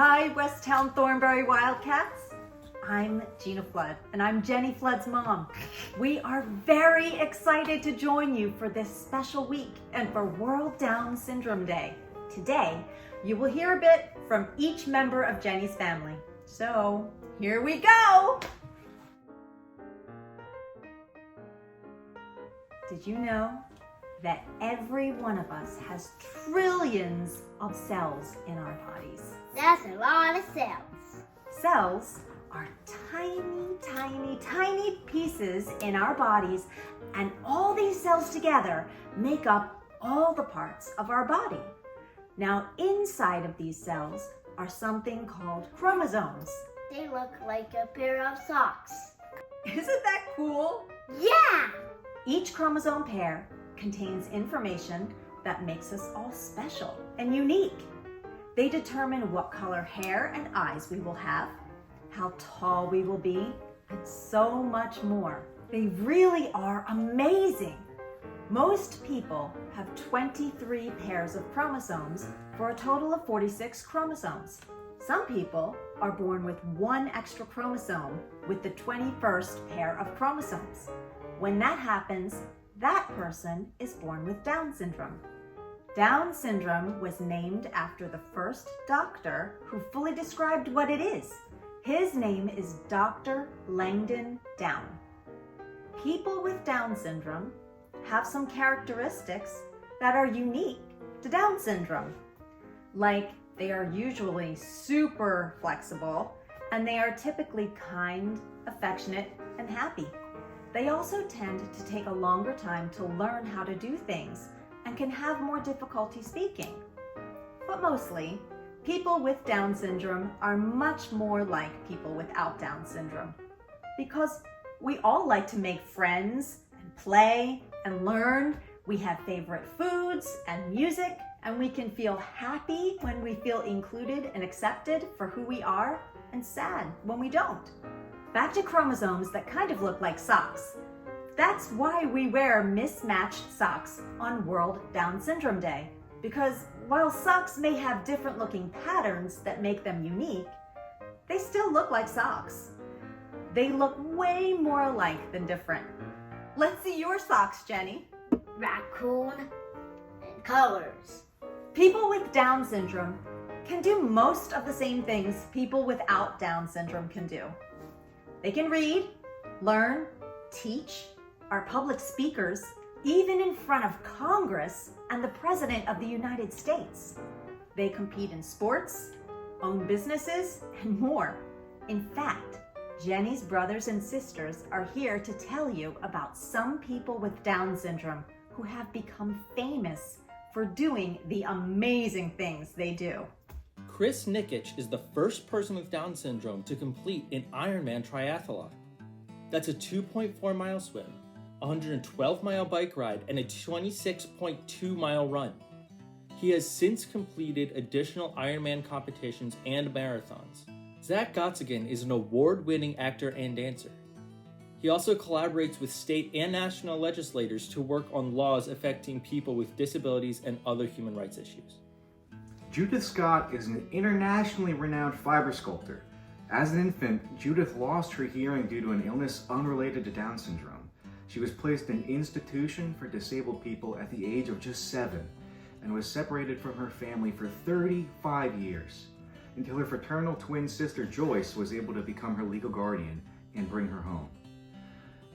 Hi, Westtown Thornbury Wildcats. I'm Gina Flood, and I'm Jenny Flood's mom. We are very excited to join you for this special week and for World Down Syndrome Day. Today, you will hear a bit from each member of Jenny's family. So, here we go! Did you know that every one of us has trillions of cells in our bodies? That's a lot of cells. Cells are tiny pieces in our bodies, and all these cells together make up all the parts of our body. Now, inside of these cells are something called chromosomes. They look like a pair of socks. Isn't that cool? Yeah! Each chromosome pair contains information that makes us all special and unique. They determine what color hair and eyes we will have, how tall we will be, and so much more. They really are amazing. Most people have 23 pairs of chromosomes for a total of 46 chromosomes. Some people are born with one extra chromosome with the 21st pair of chromosomes. When that happens, that person is born with Down syndrome. Down syndrome was named after the first doctor who fully described what it is. His name is Dr. Langdon Down. People with Down syndrome have some characteristics that are unique to Down syndrome. Like they are usually super flexible, and they are typically kind, affectionate, and happy. They also tend to take a longer time to learn how to do things and can have more difficulty speaking. But mostly, people with Down syndrome are much more like people without Down syndrome because we all like to make friends and play and learn. We have favorite foods and music, and we can feel happy when we feel included and accepted for who we are, and sad when we don't. Back to chromosomes that kind of look like socks. That's why we wear mismatched socks on World Down Syndrome Day. Because while socks may have different looking patterns that make them unique, they still look like socks. They look way more alike than different. Let's see your socks, Jenny. Raccoon and colors. People with Down syndrome can do most of the same things people without Down syndrome can do. They can read, learn, teach, are public speakers, even in front of Congress and the President of the United States. They compete in sports, own businesses, and more. In fact, Jenny's brothers and sisters are here to tell you about some people with Down syndrome who have become famous for doing the amazing things they do. Chris Nikic is the first person with Down syndrome to complete an Ironman triathlon. That's a 2.4 mile swim, a 112 mile bike ride, and a 26.2 mile run. He has since completed additional Ironman competitions and marathons. Zach Gottsagen is an award-winning actor and dancer. He also collaborates with state and national legislators to work on laws affecting people with disabilities and other human rights issues. Judith Scott is an internationally renowned fiber sculptor. As an infant, Judith lost her hearing due to an illness unrelated to Down syndrome. She was placed in an institution for disabled people at the age of just 7 and was separated from her family for 35 years until her fraternal twin sister Joyce was able to become her legal guardian and bring her home.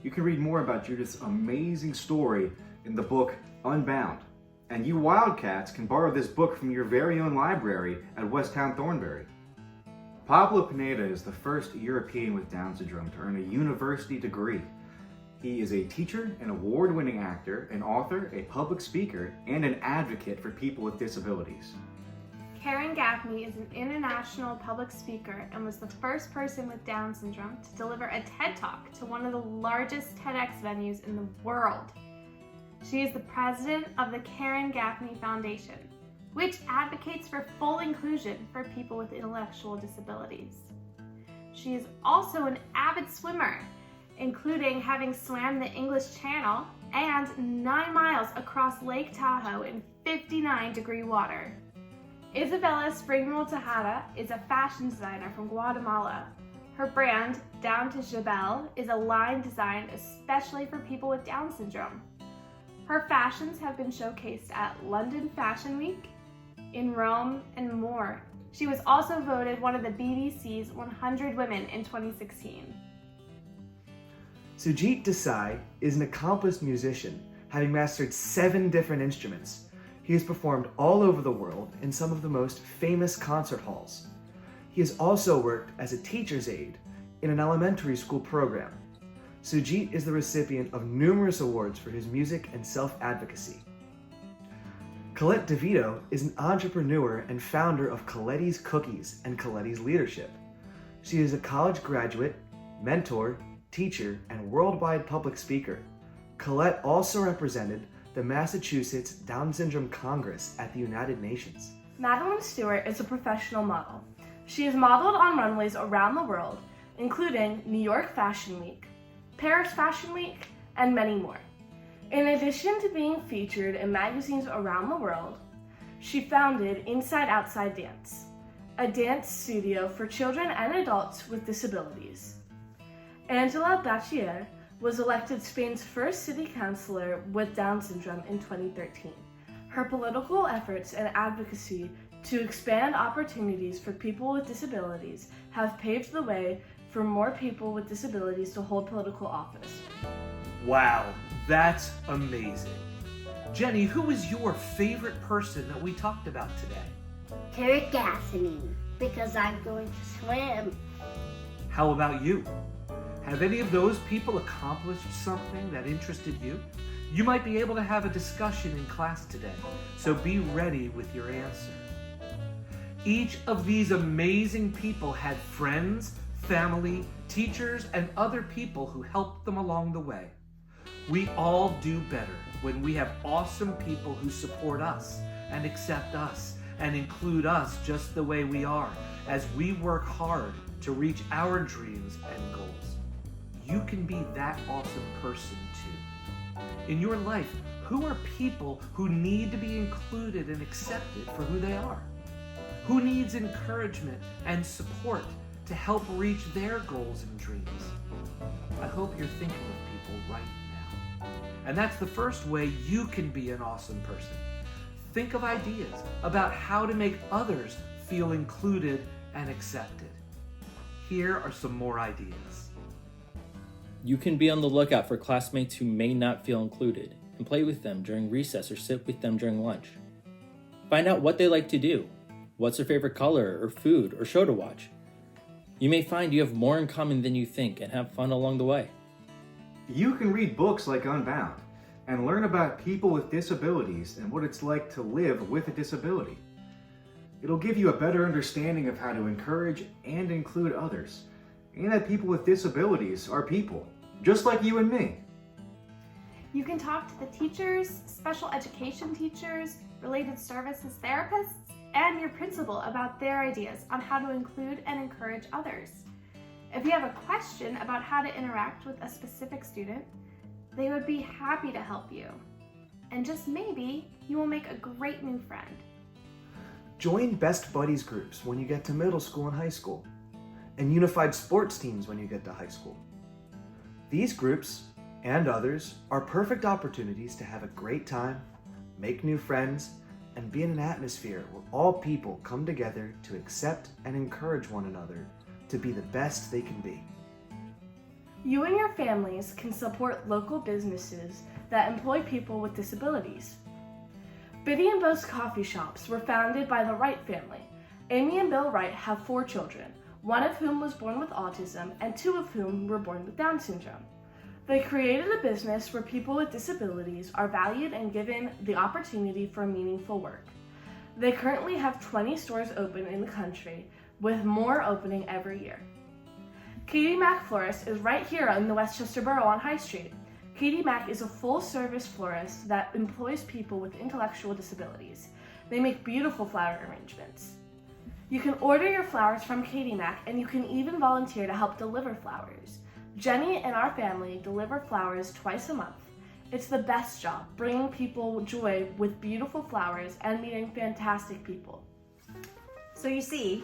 You can read more about Judith's amazing story in the book Unbound. And you Wildcats can borrow this book from your very own library at Westtown Thornbury. Pablo Pineda is the first European with Down syndrome to earn a university degree. He is a teacher, an award-winning actor, an author, a public speaker, and an advocate for people with disabilities. Karen Gaffney is an international public speaker and was the first person with Down syndrome to deliver a TED Talk to one of the largest TEDx venues in the world. She is the president of the Karen Gaffney Foundation, which advocates for full inclusion for people with intellectual disabilities. She is also an avid swimmer, including having swam the English Channel and 9 miles across Lake Tahoe in 59-degree water. Isabella Springmore Tejada is a fashion designer from Guatemala. Her brand, Down to Jabel, is a line designed especially for people with Down syndrome. Her fashions have been showcased at London Fashion Week, in Rome, and more. She was also voted one of the BBC's 100 Women in 2016. Sujit Desai is an accomplished musician, having mastered 7 different instruments. He has performed all over the world in some of the most famous concert halls. He has also worked as a teacher's aide in an elementary school program. Sujit is the recipient of numerous awards for his music and self-advocacy. Colette DeVito is an entrepreneur and founder of Coletti's Cookies and Coletti's Leadership. She is a college graduate, mentor, teacher, and worldwide public speaker. Colette also represented the Massachusetts Down Syndrome Congress at the United Nations. Madeline Stewart is a professional model. She has modeled on runways around the world, including New York Fashion Week, Paris Fashion Week, and many more. In addition to being featured in magazines around the world, she founded Inside Outside Dance, a dance studio for children and adults with disabilities. Angela Bachiller was elected Spain's first city councilor with Down syndrome in 2013. Her political efforts and advocacy to expand opportunities for people with disabilities have paved the way for more people with disabilities to hold political office. Wow, that's amazing. Jenny, who is your favorite person that we talked about today? Terry Gaffney, because I'm going to swim. How about you? Have any of those people accomplished something that interested you? You might be able to have a discussion in class today, so be ready with your answer. Each of these amazing people had friends, family, teachers, and other people who helped them along the way. We all do better when we have awesome people who support us and accept us and include us just the way we are as we work hard to reach our dreams and goals. You can be that awesome person too. In your life, who are people who need to be included and accepted for who they are? Who needs encouragement and support to help reach their goals and dreams? I hope you're thinking of people right now. And that's the first way you can be an awesome person. Think of ideas about how to make others feel included and accepted. Here are some more ideas. You can be on the lookout for classmates who may not feel included and play with them during recess or sit with them during lunch. Find out what they like to do, what's their favorite color or food or show to watch. You may find you have more in common than you think and have fun along the way. You can read books like Unbound and learn about people with disabilities and what it's like to live with a disability. It'll give you a better understanding of how to encourage and include others, and that people with disabilities are people, just like you and me. You can talk to the teachers, special education teachers, related services therapists, and your principal about their ideas on how to include and encourage others. If you have a question about how to interact with a specific student, they would be happy to help you. And just maybe, you will make a great new friend. Join Best Buddies groups when you get to middle school and high school, and unified sports teams when you get to high school. These groups, and others, are perfect opportunities to have a great time, make new friends, and be in an atmosphere where all people come together to accept and encourage one another to be the best they can be. You and your families can support local businesses that employ people with disabilities. Biddy and Bo's coffee shops were founded by the Wright family. Amy and Bill Wright have 4 children, one of whom was born with autism and 2 of whom were born with Down syndrome. They created a business where people with disabilities are valued and given the opportunity for meaningful work. They currently have 20 stores open in the country, with more opening every year. Katie Mack Florist is right here in the Westchester Borough on High Street. Katie Mack is a full-service florist that employs people with intellectual disabilities. They make beautiful flower arrangements. You can order your flowers from Katie Mack, and you can even volunteer to help deliver flowers. Jenny and our family deliver flowers twice a month. It's the best job, bringing people joy with beautiful flowers and meeting fantastic people. So you see,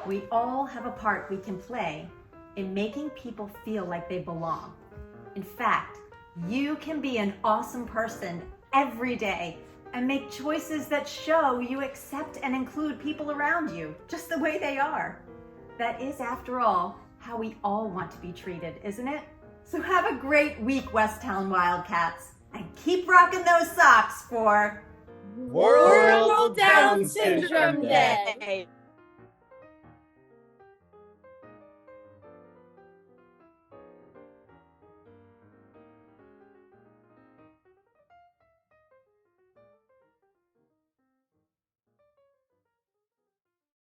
we all have a part we can play in making people feel like they belong. In fact, you can be an awesome person every day and make choices that show you accept and include people around you just the way they are. That is, after all, how we all want to be treated, isn't it? So have a great week, Westtown Wildcats, and keep rocking those socks for World Down Syndrome Day.